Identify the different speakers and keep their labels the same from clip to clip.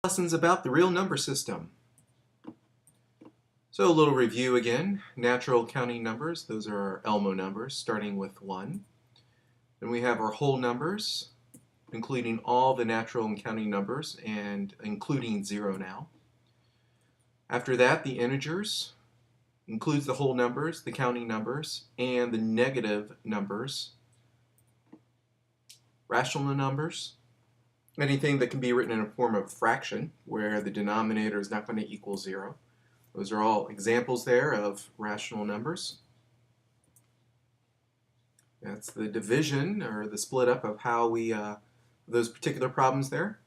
Speaker 1: Lessons about the real number system. So a little review again. Natural counting numbers, those are our Elmo numbers, starting with 1. Then we have our whole numbers, including all the natural and counting numbers, and including 0 now. After that, the integers includes the whole numbers, the counting numbers, and the negative numbers. Rational numbers, anything that can be written in a form of fraction, where the denominator is not going to equal 0. Those are all examples there of rational numbers. That's the division, or the split up of how we, those particular problems there.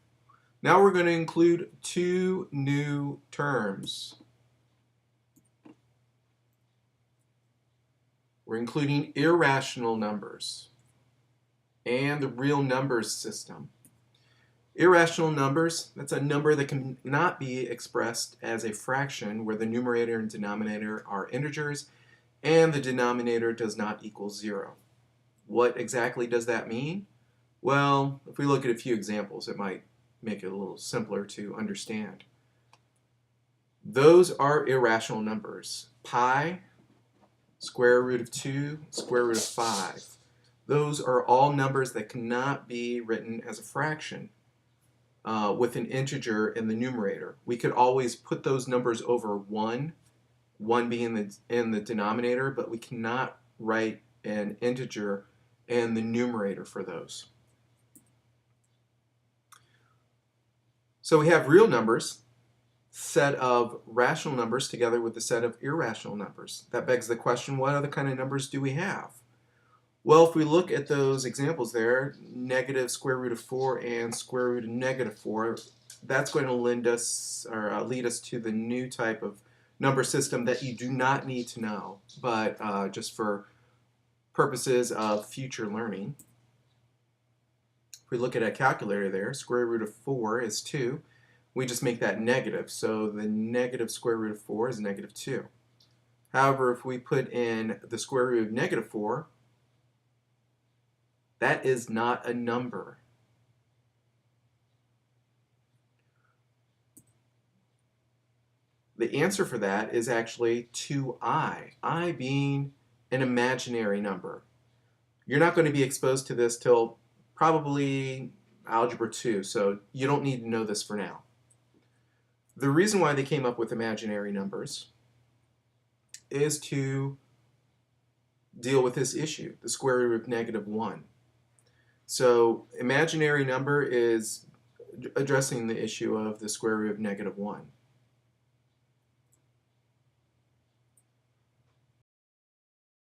Speaker 1: Now we're going to include 2 new terms. We're including irrational numbers and the real numbers system. Irrational numbers, that's a number that cannot be expressed as a fraction where the numerator and denominator are integers and the denominator does not equal 0. What exactly does that mean? Well, if we look at a few examples, it might make it a little simpler to understand. Those are irrational numbers. Pi, square root of 2, square root of 5. Those are all numbers that cannot be written as a fraction. With an integer in the numerator. We could always put those numbers over 1 being in the denominator, but we cannot write an integer in the numerator for those. So we have real numbers, set of rational numbers together with the set of irrational numbers. That begs the question, what other kind of numbers do we have? Well, if we look at those examples there, negative square root of 4 and square root of negative 4, that's going to lead us to the new type of number system that you do not need to know, but just for purposes of future learning. If we look at a calculator there, square root of 4 is 2. We just make that negative, so the negative square root of 4 is negative 2. However, if we put in the square root of negative 4, that is not a number. The answer for that is actually 2i, I being an imaginary number. You're not going to be exposed to this till probably Algebra 2, so you don't need to know this for now. The reason why they came up with imaginary numbers is to deal with this issue, the square root of negative 1. So imaginary number is addressing the issue of the square root of negative 1.